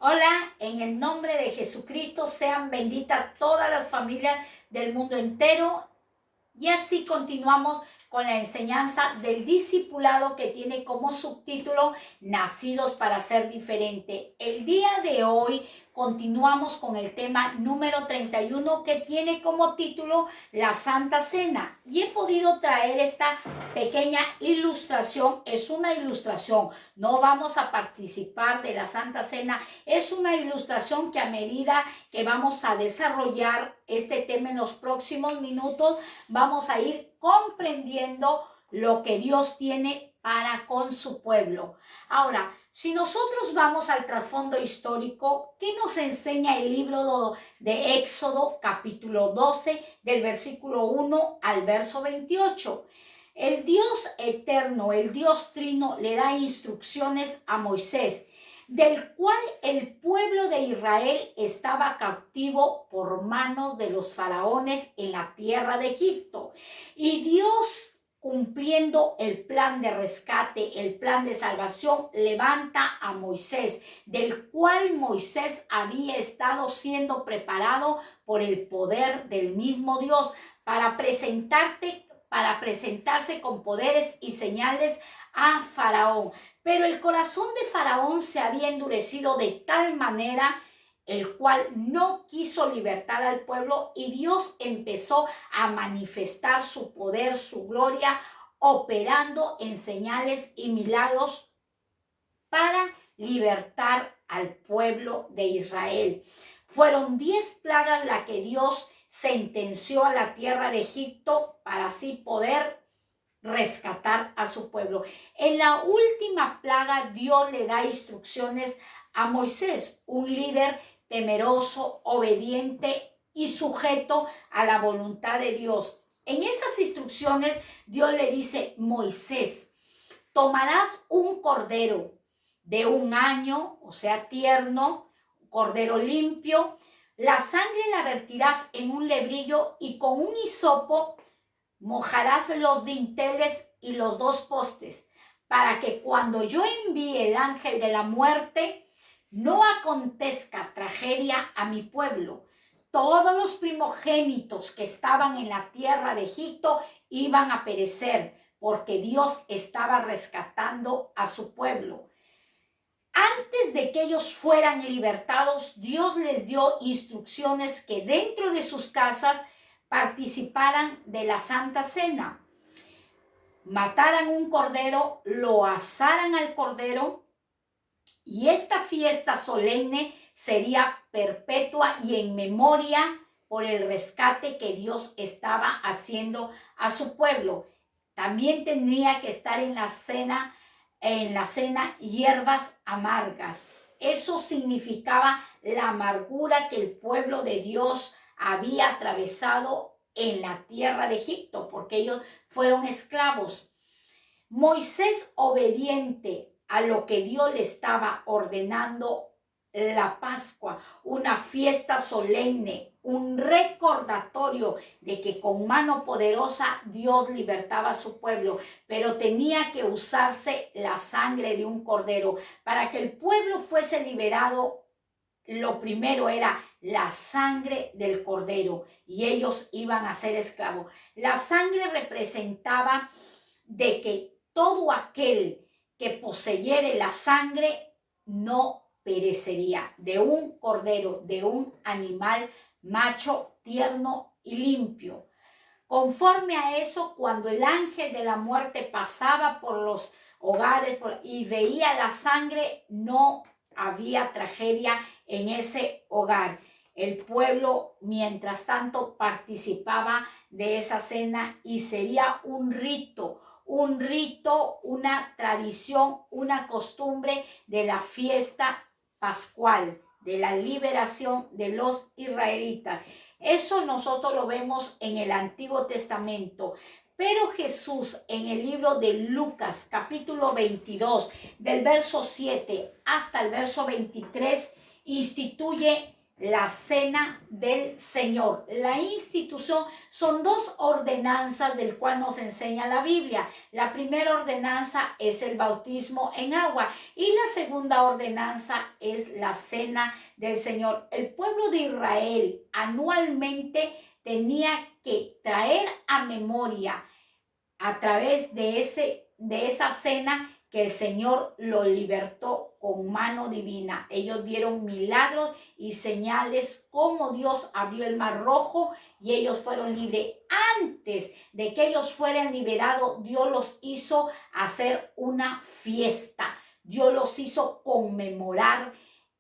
Hola, en el nombre de Jesucristo sean benditas todas las familias del mundo entero. Y así continuamos con la enseñanza del discipulado que tiene como subtítulo Nacidos para ser diferente. El día de hoy continuamos con el tema número 31 que tiene como título La Santa Cena. Y he podido traer esta pequeña ilustración. Es una ilustración. No vamos a participar de la Santa Cena. Es una ilustración que a medida que vamos a desarrollar este tema en los próximos minutos, vamos a ir comprendiendo lo que Dios tiene para con su pueblo. Ahora, si nosotros vamos al trasfondo histórico, ¿qué nos enseña el libro de Éxodo, capítulo 12, del versículo 1 al verso 28? El Dios eterno, el Dios trino, le da instrucciones a Moisés, del cual el pueblo de Israel estaba cautivo por manos de los faraones en la tierra de Egipto. Y Dios, cumpliendo el plan de rescate, el plan de salvación, levanta a Moisés, del cual Moisés había estado siendo preparado por el poder del mismo Dios para presentarse con poderes y señales a Faraón. Pero el corazón de Faraón se había endurecido de tal manera el cual no quiso libertar al pueblo, y Dios empezó a manifestar su poder, su gloria, operando en señales y milagros para libertar al pueblo de Israel. Fueron 10 plagas las que Dios sentenció a la tierra de Egipto para así poder rescatar a su pueblo. En la última plaga, Dios le da instrucciones a Moisés, un líder temeroso, obediente y sujeto a la voluntad de Dios. En esas instrucciones, Dios le dice: Moisés, tomarás un cordero de 1 año, o sea, tierno, cordero limpio, la sangre la vertirás en un lebrillo y con un hisopo mojarás los dinteles y los 2 postes, para que cuando yo envíe el ángel de la muerte, no acontezca tragedia a mi pueblo. Todos los primogénitos que estaban en la tierra de Egipto iban a perecer, porque Dios estaba rescatando a su pueblo. Antes de que ellos fueran libertados, Dios les dio instrucciones que dentro de sus casas participaran de la Santa Cena. Mataran un cordero, lo asaran al cordero, y esta fiesta solemne sería perpetua y en memoria por el rescate que Dios estaba haciendo a su pueblo. También tendría que estar en la cena hierbas amargas. Eso significaba la amargura que el pueblo de Dios había atravesado en la tierra de Egipto, porque ellos fueron esclavos. Moisés, obediente a lo que Dios le estaba ordenando, la Pascua, una fiesta solemne, un recordatorio de que con mano poderosa Dios libertaba a su pueblo, pero tenía que usarse la sangre de un cordero. Para que el pueblo fuese liberado, lo primero era la sangre del cordero, y ellos iban a ser esclavos. La sangre representaba de que todo aquel que poseyere la sangre no perecería, de un cordero, de un animal macho, tierno y limpio. Conforme a eso, cuando el ángel de la muerte pasaba por los hogares y veía la sangre, no había tragedia en ese hogar. El pueblo, mientras tanto, participaba de esa cena, y sería un rito, una tradición, una costumbre de la fiesta pascual, de la liberación de los israelitas. Eso nosotros lo vemos en el Antiguo Testamento. Pero Jesús, en el libro de Lucas, capítulo 22, del verso 7 hasta el verso 23, instituye la cena del Señor. La institución son dos ordenanzas del cual nos enseña la Biblia. La primera ordenanza es el bautismo en agua y la segunda ordenanza es la cena del Señor. El pueblo de Israel anualmente tenía que traer a memoria a través de esa cena que el Señor lo libertó con mano divina. Ellos vieron milagros y señales como Dios abrió el mar rojo y ellos fueron libres. Antes de que ellos fueran liberados, Dios los hizo hacer una fiesta. Dios los hizo conmemorar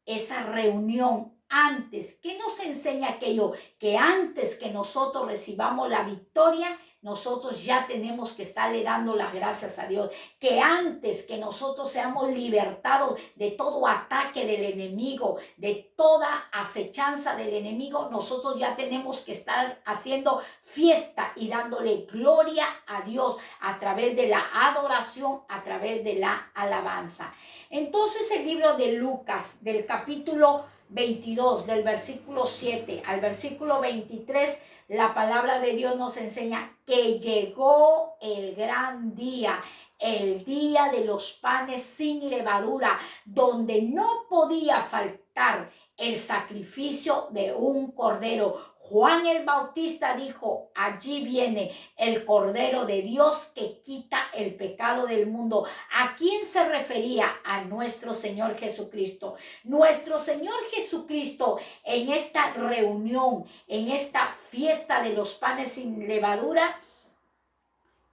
esa reunión. Antes, ¿qué nos enseña aquello? Que antes que nosotros recibamos la victoria, nosotros ya tenemos que estarle dando las gracias a Dios. Que antes que nosotros seamos libertados de todo ataque del enemigo, de toda acechanza del enemigo, nosotros ya tenemos que estar haciendo fiesta y dándole gloria a Dios a través de la adoración, a través de la alabanza. Entonces el libro de Lucas, del capítulo 22, del versículo 7 al versículo 23, la palabra de Dios nos enseña que llegó el gran día, el día de los panes sin levadura, donde no podía faltar el sacrificio de un cordero. Juan el Bautista dijo, allí viene el Cordero de Dios que quita el pecado del mundo. ¿A quién se refería? A nuestro Señor Jesucristo. Nuestro Señor Jesucristo en esta reunión, en esta fiesta de los panes sin levadura,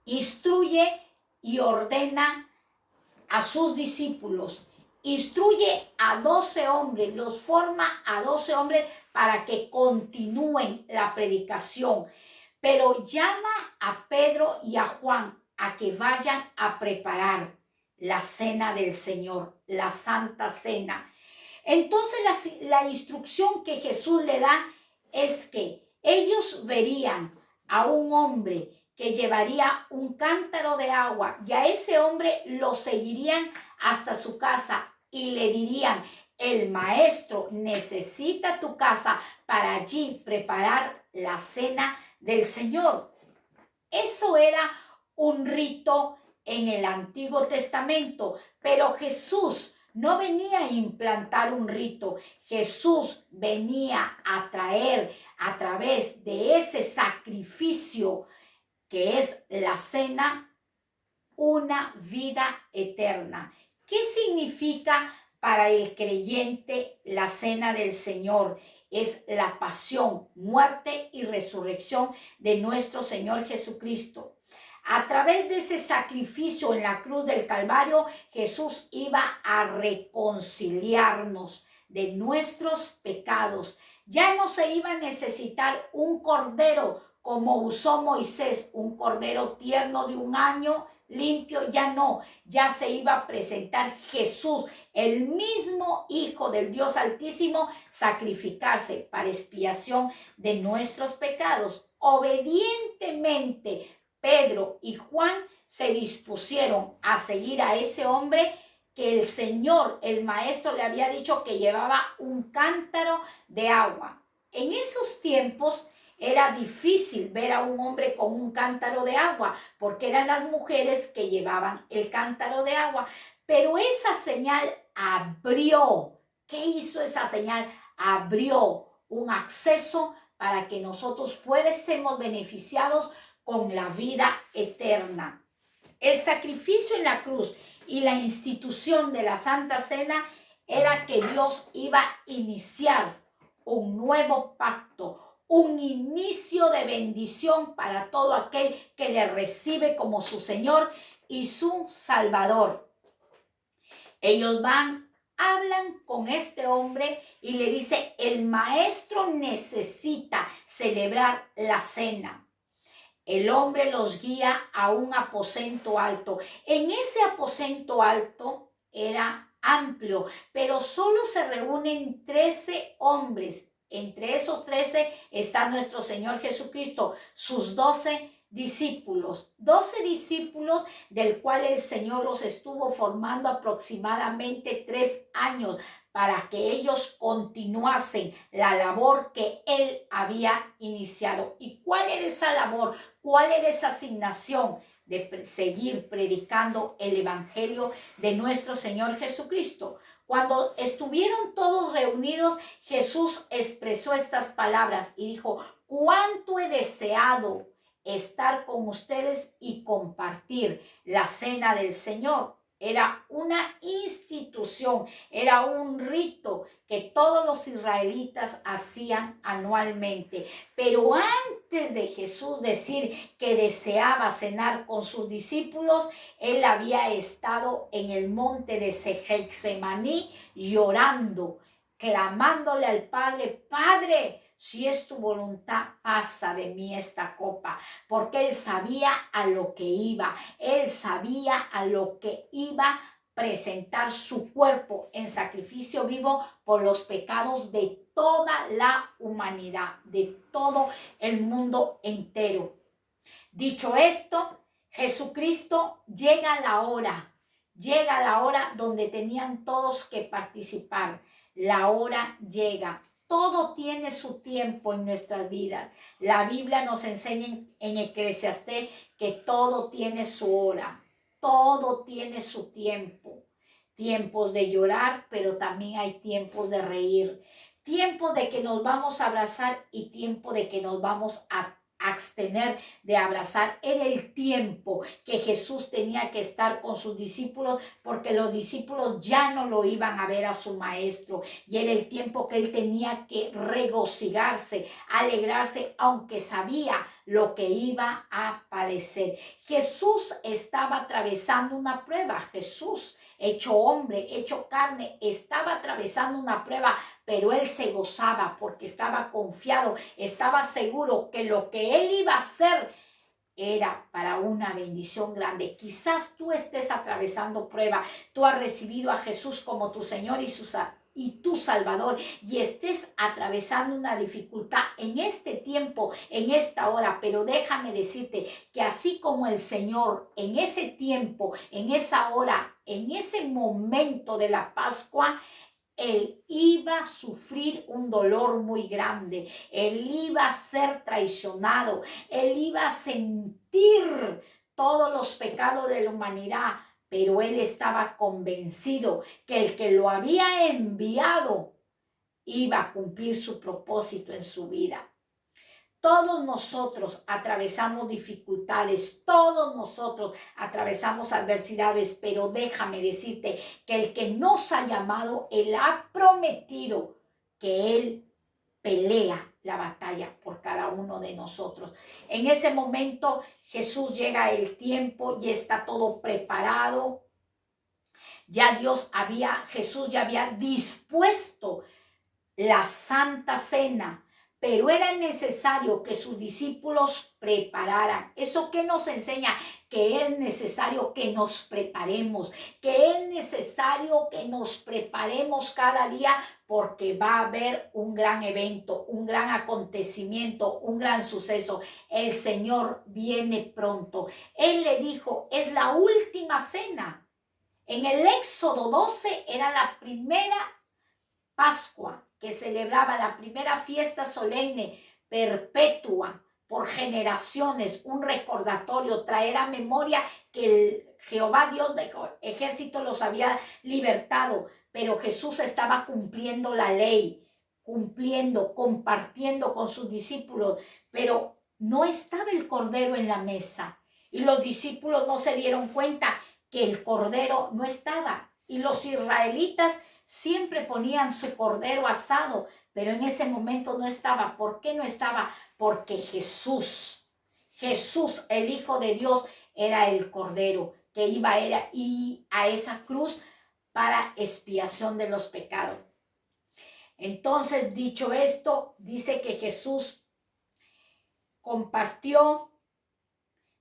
instruye y ordena a sus discípulos. Instruye a 12 hombres, los forma a 12 hombres para que continúen la predicación. Pero llama a Pedro y a Juan a que vayan a preparar la cena del Señor, la Santa Cena. Entonces la instrucción que Jesús le da es que ellos verían a un hombre que llevaría un cántaro de agua y a ese hombre lo seguirían hasta su casa y le dirían, el maestro necesita tu casa para allí preparar la cena del Señor. Eso era un rito en el Antiguo Testamento, pero Jesús no venía a implantar un rito. Jesús venía a traer a través de ese sacrificio que es la cena, una vida eterna. ¿Qué significa para el creyente la cena del Señor? Es la pasión, muerte y resurrección de nuestro Señor Jesucristo. A través de ese sacrificio en la cruz del Calvario, Jesús iba a reconciliarnos de nuestros pecados. Ya no se iba a necesitar un cordero como usó Moisés, un cordero tierno de 1 año, limpio, ya no. Ya se iba a presentar Jesús, el mismo Hijo del Dios Altísimo, sacrificarse para expiación de nuestros pecados. Obedientemente, Pedro y Juan se dispusieron a seguir a ese hombre que el Señor, el Maestro, le había dicho que llevaba un cántaro de agua. En esos tiempos era difícil ver a un hombre con un cántaro de agua, porque eran las mujeres que llevaban el cántaro de agua. Pero esa señal abrió. ¿Qué hizo esa señal? Abrió un acceso para que nosotros fuésemos beneficiados con la vida eterna. El sacrificio en la cruz y la institución de la Santa Cena era que Dios iba a iniciar un nuevo pacto, un inicio de bendición para todo aquel que le recibe como su Señor y su Salvador. Ellos hablan con este hombre y le dice, el maestro necesita celebrar la cena. El hombre los guía a un aposento alto. En ese aposento alto era amplio, pero solo se reúnen 13 hombres. Entre esos 13 está nuestro Señor Jesucristo, sus 12 discípulos, 12 discípulos del cual el Señor los estuvo formando aproximadamente 3 años para que ellos continuasen la labor que Él había iniciado. ¿Y cuál era esa labor? ¿Cuál era esa asignación? De seguir predicando el Evangelio de nuestro Señor Jesucristo. Cuando estuvieron todos reunidos, Jesús expresó estas palabras y dijo: cuánto he deseado estar con ustedes y compartir la cena del Señor. Era una institución, era un rito que todos los israelitas hacían anualmente. Pero antes de Jesús decir que deseaba cenar con sus discípulos, él había estado en el monte de Getsemaní llorando, clamándole al Padre: Padre, si es tu voluntad, pasa de mí esta copa, porque él sabía a lo que iba, él sabía a lo que iba a presentar su cuerpo en sacrificio vivo por los pecados de toda la humanidad, de todo el mundo entero. Dicho esto, Jesucristo llega la hora donde tenían todos que participar. La hora llega. Todo tiene su tiempo en nuestras vidas. La Biblia nos enseña en Eclesiastés que todo tiene su hora. Todo tiene su tiempo. Tiempos de llorar, pero también hay tiempos de reír. Tiempo de que nos vamos a abrazar y tiempo de que nos vamos a abstener de abrazar. Era el tiempo que Jesús tenía que estar con sus discípulos, porque los discípulos ya no lo iban a ver a su maestro, y era el tiempo que él tenía que regocijarse, alegrarse, aunque sabía lo que iba a padecer. Jesús estaba atravesando una prueba. Jesús, hecho hombre, hecho carne, estaba atravesando una prueba, pero él se gozaba porque estaba confiado, estaba seguro que lo que él iba a hacer era para una bendición grande. Quizás tú estés atravesando prueba, tú has recibido a Jesús como tu Señor y tu Salvador, y estés atravesando una dificultad en este tiempo, en esta hora, pero déjame decirte que así como el Señor en ese tiempo, en esa hora, en ese momento de la Pascua, él iba a sufrir un dolor muy grande, él iba a ser traicionado, él iba a sentir todos los pecados de la humanidad, pero él estaba convencido que el que lo había enviado iba a cumplir su propósito en su vida. Todos nosotros atravesamos dificultades, todos nosotros atravesamos adversidades, pero déjame decirte que el que nos ha llamado, Él ha prometido que Él pelea la batalla por cada uno de nosotros. En ese momento Jesús llega el tiempo, ya está todo preparado, Jesús ya había dispuesto la Santa Cena, pero era necesario que sus discípulos prepararan. ¿Eso qué nos enseña? Que es necesario que nos preparemos, que es necesario que nos preparemos cada día, porque va a haber un gran evento, un gran acontecimiento, un gran suceso. El Señor viene pronto. Él le dijo: es la última cena. En el Éxodo 12 era la primera Pascua que celebraba, la primera fiesta solemne perpetua por generaciones, un recordatorio, traer a memoria que el Jehová Dios de ejército los había libertado, pero Jesús estaba cumpliendo la ley, cumpliendo, compartiendo con sus discípulos, pero no estaba el cordero en la mesa, y los discípulos no se dieron cuenta que el cordero no estaba, y los israelitas siempre ponían su cordero asado, pero en ese momento no estaba. ¿Por qué no estaba? Porque Jesús, el Hijo de Dios, era el cordero que iba a esa cruz para expiación de los pecados. Entonces, dicho esto, dice que Jesús compartió,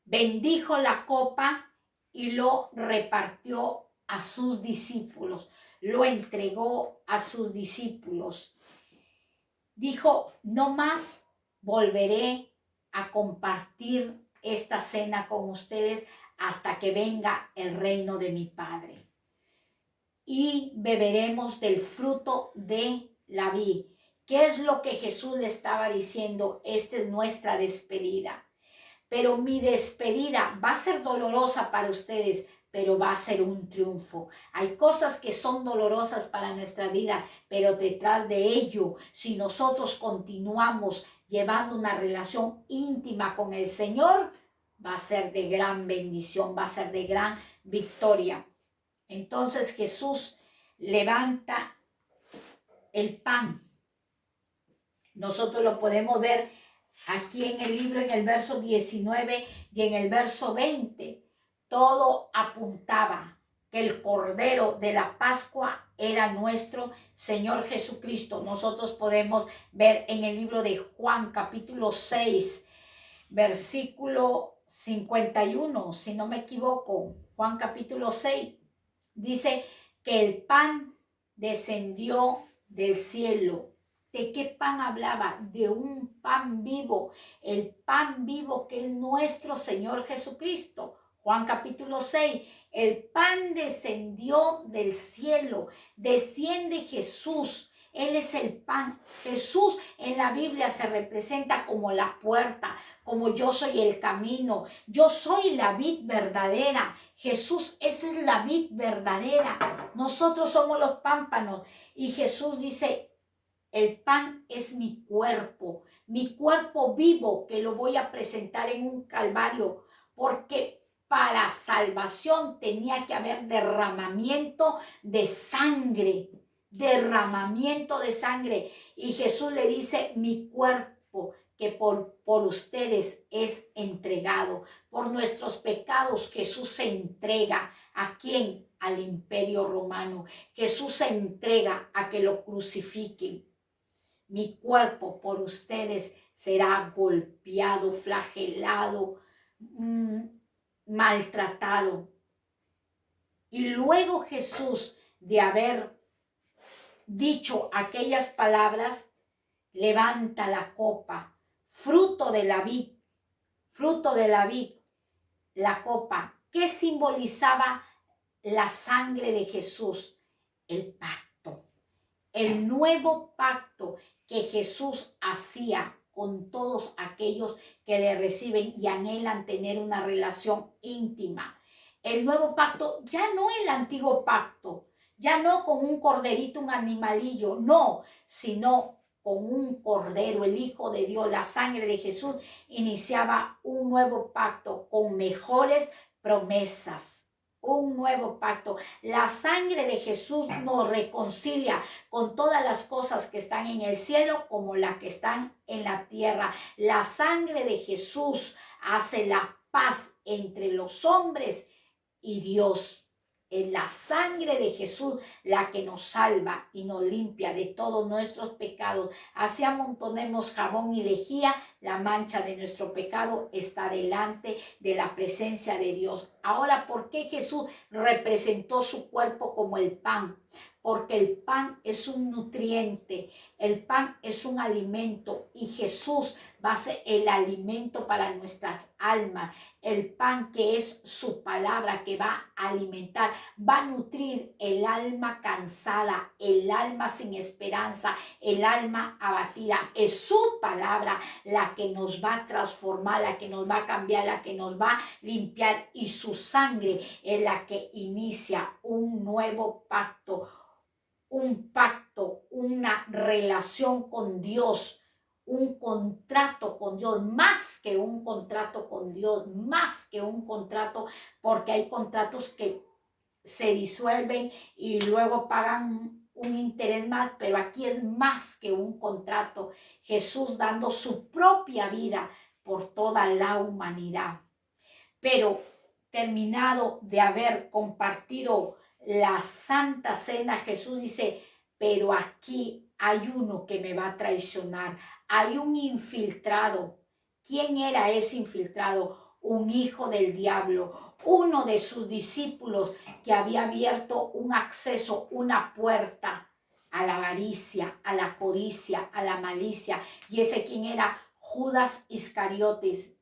bendijo la copa y lo repartió a sus discípulos. Lo entregó a sus discípulos. Dijo: no más volveré a compartir esta cena con ustedes hasta que venga el reino de mi Padre. Y beberemos del fruto de la vid. ¿Qué es lo que Jesús le estaba diciendo? Esta es nuestra despedida. Pero mi despedida va a ser dolorosa para ustedes, pero va a ser un triunfo. Hay cosas que son dolorosas para nuestra vida, pero detrás de ello, si nosotros continuamos llevando una relación íntima con el Señor, va a ser de gran bendición, va a ser de gran victoria. Entonces Jesús levanta el pan. Nosotros lo podemos ver aquí en el libro, en el verso 19 y en el verso 20. Todo apuntaba que el Cordero de la Pascua era nuestro Señor Jesucristo. Nosotros podemos ver en el libro de Juan, capítulo 6, versículo 51, si no me equivoco. Juan capítulo 6 dice que el pan descendió del cielo. ¿De qué pan hablaba? De un pan vivo, el pan vivo que es nuestro Señor Jesucristo. Juan capítulo 6, el pan descendió del cielo, desciende Jesús, Él es el pan. Jesús en la Biblia se representa como la puerta, como yo soy el camino, yo soy la vid verdadera. Jesús, esa es la vid verdadera. Nosotros somos los pámpanos y Jesús dice, el pan es mi cuerpo vivo que lo voy a presentar en un calvario, porque para salvación tenía que haber derramamiento de sangre, Y Jesús le dice, mi cuerpo que por ustedes es entregado, por nuestros pecados Jesús se entrega. ¿A quién? Al imperio romano. Jesús se entrega a que lo crucifiquen. Mi cuerpo por ustedes será golpeado, flagelado, maltratado. Y luego Jesús, de haber dicho aquellas palabras, levanta la copa, fruto de la vid, la copa. ¿Qué simbolizaba la sangre de Jesús? El pacto, el nuevo pacto que Jesús hacía con todos aquellos que le reciben y anhelan tener una relación íntima. El nuevo pacto, ya no el antiguo pacto, ya no con un corderito, un animalillo, no, sino con un cordero, el Hijo de Dios, la sangre de Jesús iniciaba un nuevo pacto con mejores promesas. Un nuevo pacto. La sangre de Jesús nos reconcilia con todas las cosas que están en el cielo como las que están en la tierra. La sangre de Jesús hace la paz entre los hombres y Dios. Es la sangre de Jesús la que nos salva y nos limpia de todos nuestros pecados. Así amontonemos jabón y lejía, la mancha de nuestro pecado está delante de la presencia de Dios. Ahora, ¿por qué Jesús representó su cuerpo como el pan? Porque el pan es un nutriente, el pan es un alimento y Jesús va a ser el alimento para nuestras almas. El pan que es su palabra que va a alimentar, va a nutrir el alma cansada, el alma sin esperanza, el alma abatida. Es su palabra la que nos va a transformar, la que nos va a cambiar, la que nos va a limpiar y su sangre es la que inicia un nuevo pacto. Un pacto, una relación con Dios, un contrato con Dios, más que un contrato con Dios, más que un contrato, porque hay contratos que se disuelven y luego pagan un interés más, pero aquí es más que un contrato. Jesús dando su propia vida por toda la humanidad. Pero terminado de haber compartido la Santa Cena, Jesús dice, pero aquí hay uno que me va a traicionar, hay un infiltrado. ¿Quién era ese infiltrado? Un hijo del diablo, uno de sus discípulos que había abierto un acceso, una puerta a la avaricia, a la codicia, a la malicia. ¿Y ese quién era? Judas Iscariotes,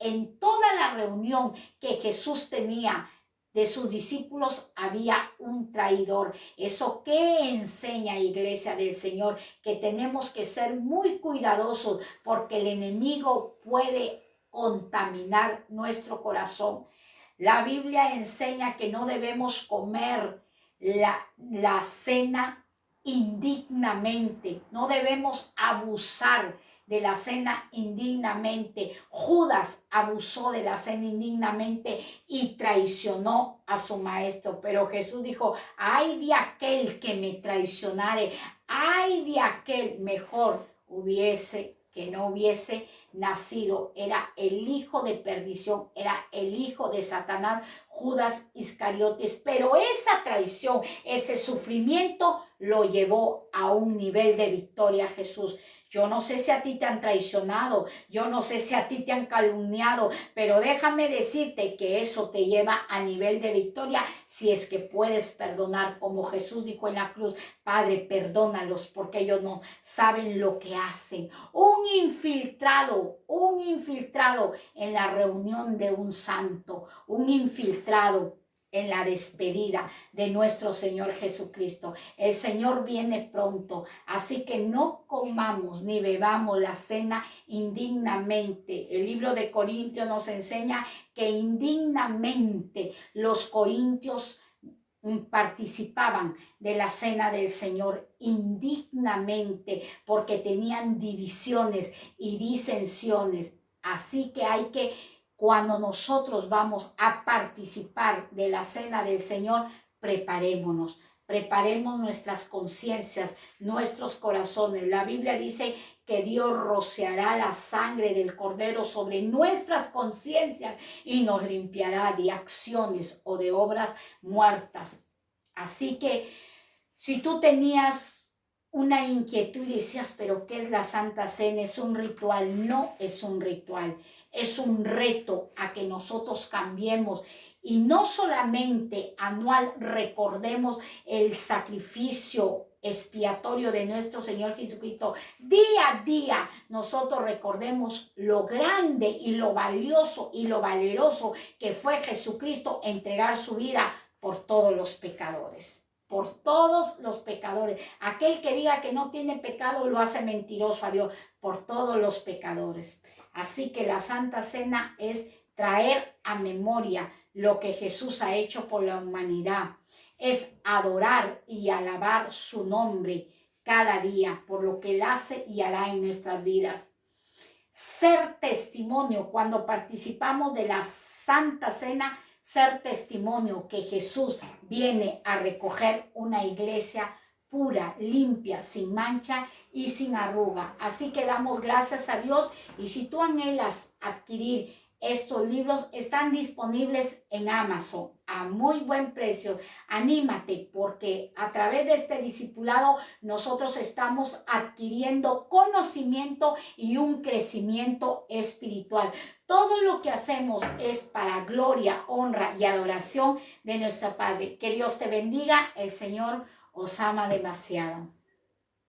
en toda la reunión que Jesús tenía de sus discípulos había un traidor. ¿Eso qué enseña, iglesia del Señor? Que tenemos que ser muy cuidadosos porque el enemigo puede contaminar nuestro corazón. La Biblia enseña que no debemos comer la cena indignamente, no debemos abusar de la cena indignamente. Judas abusó de la cena indignamente y traicionó a su maestro, pero Jesús dijo, ay de aquel que me traicionare, ay de aquel, mejor hubiese que no hubiese nacido. Era el hijo de perdición, era el hijo de Satanás, Judas Iscariotes, pero esa traición, ese sufrimiento lo llevó a un nivel de victoria Jesús. Yo no sé si a ti te han traicionado, yo no sé si a ti te han calumniado, pero déjame decirte que eso te lleva a nivel de victoria si es que puedes perdonar, como Jesús dijo en la cruz, Padre, perdónalos porque ellos no saben lo que hacen. Un infiltrado en la reunión de un santo, un infiltrado en la despedida de nuestro Señor Jesucristo. El Señor viene pronto, así que no comamos ni bebamos la cena indignamente. El libro de Corintios nos enseña que indignamente los corintios participaban de la cena del Señor indignamente porque tenían divisiones y disensiones. Así que hay que, cuando nosotros vamos a participar de la cena del Señor, preparemos nuestras conciencias, nuestros corazones. La Biblia dice que Dios rociará la sangre del Cordero sobre nuestras conciencias y nos limpiará de acciones o de obras muertas. Así que si tú tenías una inquietud y decías, pero ¿qué es la Santa Cena? ¿Es un ritual? No es un ritual, es un reto a que nosotros cambiemos y no solamente anual recordemos el sacrificio expiatorio de nuestro Señor Jesucristo. Día a día nosotros recordemos lo grande y lo valioso y lo valeroso que fue Jesucristo entregar su vida por todos los pecadores. Por todos los pecadores. Aquel que diga que no tiene pecado lo hace mentiroso a Dios, por todos los pecadores. Así que la Santa Cena es traer a memoria lo que Jesús ha hecho por la humanidad. Es adorar y alabar su nombre cada día por lo que Él hace y hará en nuestras vidas. Ser testimonio cuando participamos de la Santa Cena, ser testimonio que Jesús viene a recoger una iglesia pura, limpia, sin mancha y sin arruga. Así que damos gracias a Dios y si tú anhelas adquirir estos libros, están disponibles en Amazon a muy buen precio. Anímate porque a través de este discipulado nosotros estamos adquiriendo conocimiento y un crecimiento espiritual. Todo lo que hacemos es para gloria, honra y adoración de nuestro Padre. Que Dios te bendiga. El Señor os ama demasiado.